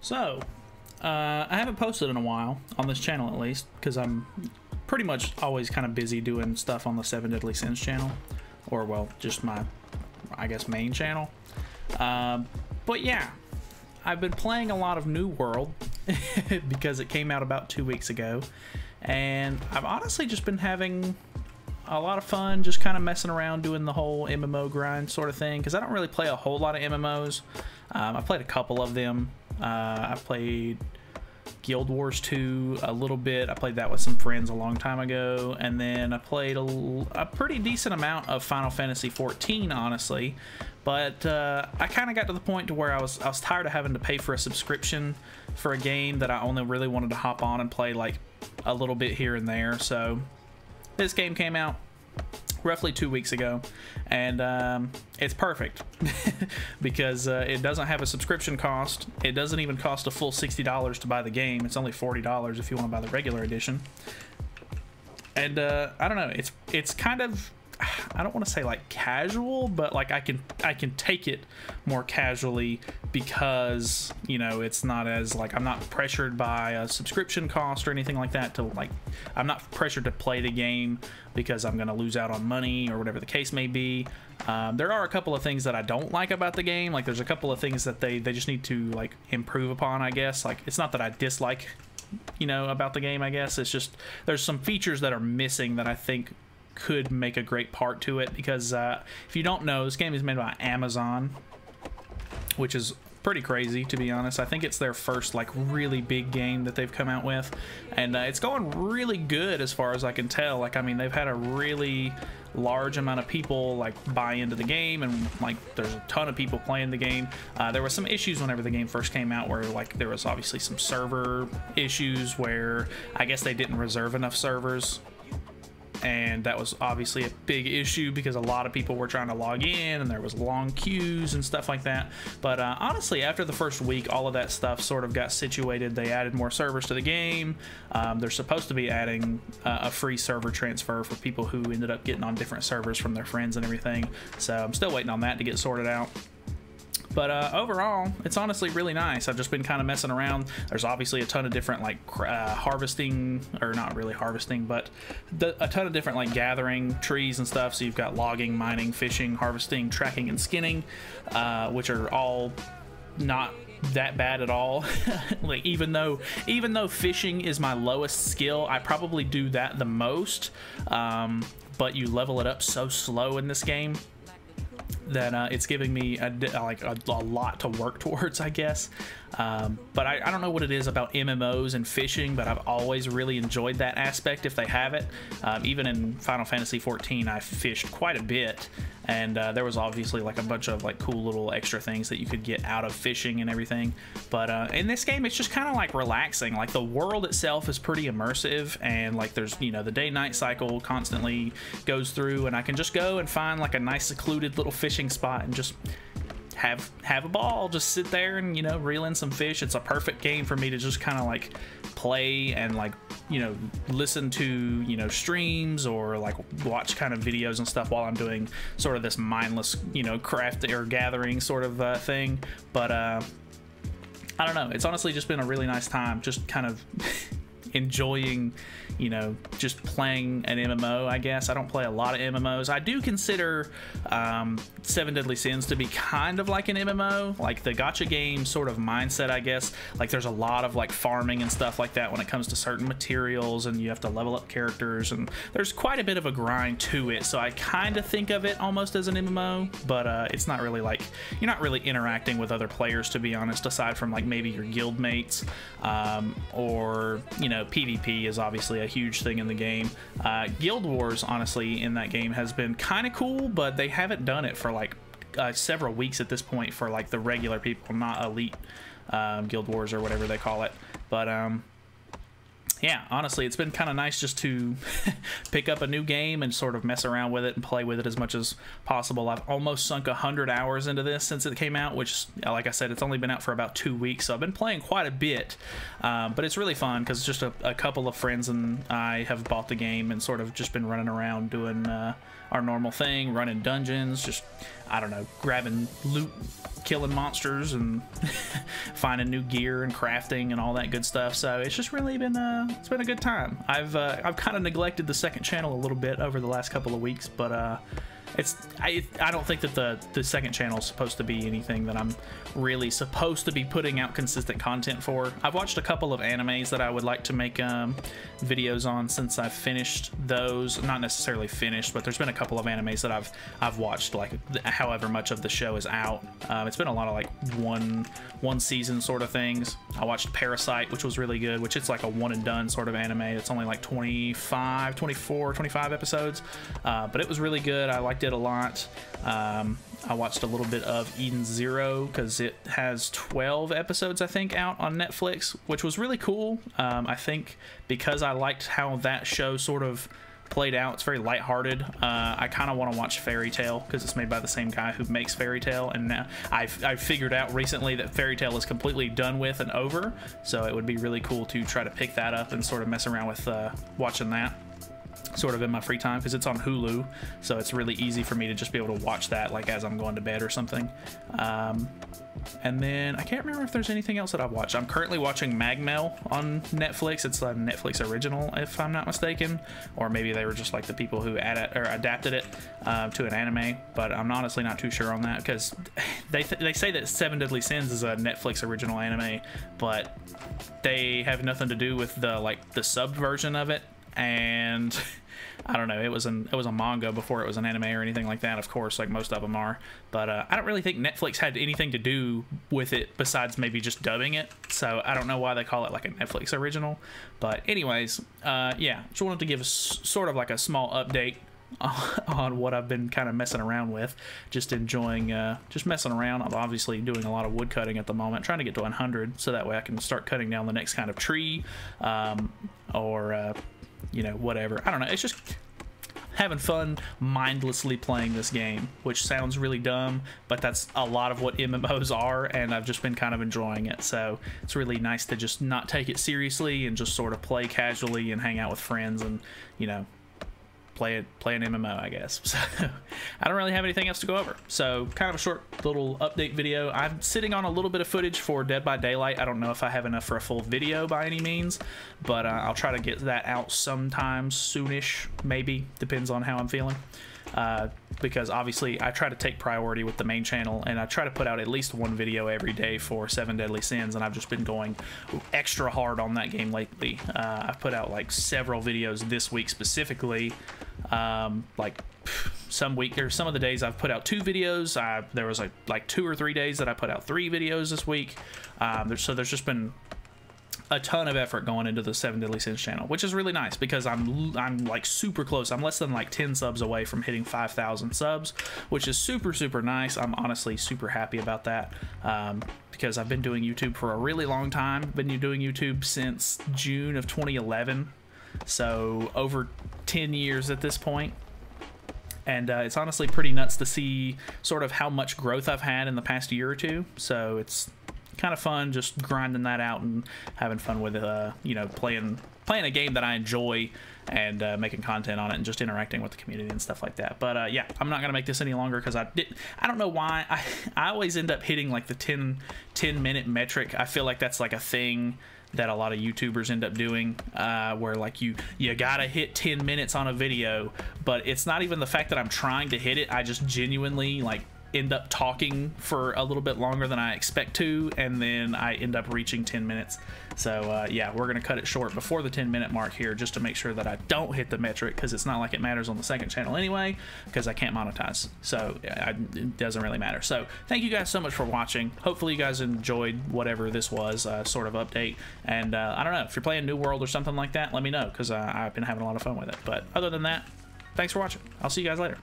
So, I haven't posted in a while, on this channel at least, because I'm pretty much always kind of busy doing stuff on the 7 Deadly Sins channel. Or, well, just my, I guess, main channel. But yeah, I've been playing a lot of New World, because it came out about 2 weeks ago. And I've honestly just been having a lot of fun just kind of messing around doing the whole MMO grind sort of thing, because I don't really play a whole lot of MMOs. I've played a couple of them. I played Guild Wars 2 a little bit. I played that with some friends a long time ago, and then I played a pretty decent amount of Final Fantasy 14, honestly. But I kind of got to the point to where I was tired of having to pay for a subscription for a game that I only really wanted to hop on and play like a little bit here and there. So this game came out roughly 2 weeks ago, and it's perfect because it doesn't have a subscription cost. It doesn't even cost a full $60 to buy the game. It's only $40 if you want to buy the regular edition. And I don't know, it's kind of, I don't want to say like casual, but like I can take it more casually because, you know, it's not as like, I'm not pressured by a subscription cost or anything like that to like, I'm not pressured to play the game because I'm gonna lose out on money or whatever the case may be. There are a couple of things that I don't like about the game. Like there's a couple of things that they just need to like improve upon, I guess. Like it's not that I dislike, you know, about the game, I guess. It's just there's some features that are missing that I think could make a great part to it, because if you don't know, this game is made by Amazon, which is pretty crazy, to be honest. I think it's their first like really big game that they've come out with, and it's going really good as far as I can tell. Like, I mean, they've had a really large amount of people like buy into the game, and like there's a ton of people playing the game. There were some issues whenever the game first came out where like there was obviously some server issues where I guess they didn't reserve enough servers, and that was obviously a big issue because a lot of people were trying to log in and there was long queues and stuff like that. But honestly, after the first week, all of that stuff sort of got situated. They added more servers to the game. They're supposed to be adding a free server transfer for people who ended up getting on different servers from their friends and everything. So I'm still waiting on that to get sorted out. But overall, it's honestly really nice. I've just been kind of messing around. There's obviously a ton of different like harvesting, or not really harvesting, but a ton of different like gathering trees and stuff. So you've got logging, mining, fishing, harvesting, tracking, and skinning, which are all not that bad at all. Like even though fishing is my lowest skill, I probably do that the most. But you level it up so slow in this game that it's giving me a lot to work towards, I guess. But I don't know what it is about MMOs and fishing, but I've always really enjoyed that aspect if they have it. Even in Final Fantasy 14, I fished quite a bit, and there was obviously like a bunch of like cool little extra things that you could get out of fishing and everything. But in this game, it's just kind of like relaxing. Like the world itself is pretty immersive, and like there's, you know, the day-night cycle constantly goes through, and I can just go and find like a nice secluded little fishing spot and just have a ball, just sit there and, you know, reel in some fish. It's a perfect game for me to just kind of like play and like, you know, listen to, you know, streams or like watch kind of videos and stuff while I'm doing sort of this mindless, you know, craft or gathering sort of thing. But I don't know, it's honestly just been a really nice time just kind of enjoying, you know, just playing an MMO, I guess. I don't play a lot of MMOs. I do consider 7 Deadly Sins to be kind of like an MMO, like the gacha game sort of mindset, I guess. Like there's a lot of like farming and stuff like that when it comes to certain materials, and you have to level up characters, and there's quite a bit of a grind to it. So I kind of think of it almost as an MMO, but it's not really like, you're not really interacting with other players, to be honest, aside from like maybe your guild mates, or, you know, PvP is obviously a huge thing in the game. Guild Wars, honestly, in that game has been kind of cool, but they haven't done it for like several weeks at this point for like the regular people, not elite Guild Wars or whatever they call it. But yeah, honestly, it's been kind of nice just to pick up a new game and sort of mess around with it and play with it as much as possible. I've almost sunk 100 hours into this since it came out, which, like I said, it's only been out for about 2 weeks, so I've been playing quite a bit. But it's really fun because just a couple of friends and I have bought the game and sort of just been running around doing our normal thing, running dungeons, just, I don't know, grabbing loot, killing monsters, and finding new gear and crafting and all that good stuff. So it's just really been it's been a good time. I've kind of neglected the second channel a little bit over the last couple of weeks, but I don't think that the second channel is supposed to be anything that I'm really supposed to be putting out consistent content for. I've watched a couple of animes that I would like to make videos on since I've finished those. Not necessarily finished, but there's been a couple of animes that I've watched, like however much of the show is out. It's been a lot of like one season sort of things. I watched Parasite, which was really good, which it's like a one and done sort of anime. It's only like 25 episodes, but it was really good. I liked it a lot. I watched a little bit of Eden Zero because it has 12 episodes, I think, out on Netflix, which was really cool. I think because I liked how that show sort of played out. It's very lighthearted. I kind of want to watch Fairy Tail because it's made by the same guy who makes Fairy Tail, and now I've figured out recently that Fairy Tail is completely done with and over, so it would be really cool to try to pick that up and sort of mess around with watching that sort of in my free time, because it's on Hulu, so it's really easy for me to just be able to watch that like as I'm going to bed or something. And then I can't remember if there's anything else that I've watched. I'm currently watching Magmel on Netflix. It's a Netflix original, if I'm not mistaken, or maybe they were just like the people who adapted it to an anime, but I'm honestly not too sure on that, because they say that Seven Deadly Sins is a Netflix original anime, but they have nothing to do with the sub version of it. And I don't know, it was a manga before it was an anime or anything like that, of course, like most of them are, but I don't really think Netflix had anything to do with it besides maybe just dubbing it, so I don't know why they call it like a Netflix original. But anyways, yeah, just wanted to give sort of like a small update on what I've been kind of messing around with, just enjoying just messing around. I'm obviously doing a lot of wood cutting at the moment, trying to get to 100 so that way I can start cutting down the next kind of tree, or you know, whatever. I don't know, it's just having fun mindlessly playing this game, which sounds really dumb, but that's a lot of what MMOs are, and I've just been kind of enjoying it. So it's really nice to just not take it seriously and just sort of play casually and hang out with friends and, you know, play an MMO, I guess. So I don't really have anything else to go over, so kind of a short little update video. I'm sitting on a little bit of footage for Dead by Daylight. I don't know if I have enough for a full video by any means, but I'll try to get that out sometime soonish, maybe, depends on how I'm feeling. Because obviously I try to take priority with the main channel, and I try to put out at least one video every day for Seven Deadly Sins, and I've just been going extra hard on that game lately. I've put out like several videos this week specifically. Like some of the days I've put out 2 videos. There was like 2 or 3 days that I put out 3 videos this week. So there's just been a ton of effort going into the Seven Deadly Sins channel, which is really nice because I'm like super close. I'm less than like 10 subs away from hitting 5,000 subs, which is super nice. I'm honestly super happy about that, because I've been doing YouTube for a really long time. Been doing YouTube since June of 2011, so over 10 years at this point. And it's honestly pretty nuts to see sort of how much growth I've had in the past year or two. So it's kind of fun just grinding that out and having fun with you know, playing a game that I enjoy and making content on it and just interacting with the community and stuff like that. But yeah, I'm not gonna make this any longer because I don't know why I always end up hitting like the 10 minute metric. I feel like that's like a thing that a lot of YouTubers end up doing, where like you gotta hit 10 minutes on a video, but it's not even the fact that I'm trying to hit it. I just genuinely like end up talking for a little bit longer than I expect to, and then I end up reaching 10 minutes. So yeah, we're gonna cut it short before the 10-minute mark here, just to make sure that I don't hit the metric, because it's not like it matters on the second channel anyway, because I can't monetize, so it doesn't really matter. So thank you guys so much for watching. Hopefully you guys enjoyed whatever this was, sort of update, and I don't know, if you're playing New World or something like that, let me know, because I've been having a lot of fun with it. But other than that, thanks for watching. I'll see you guys later.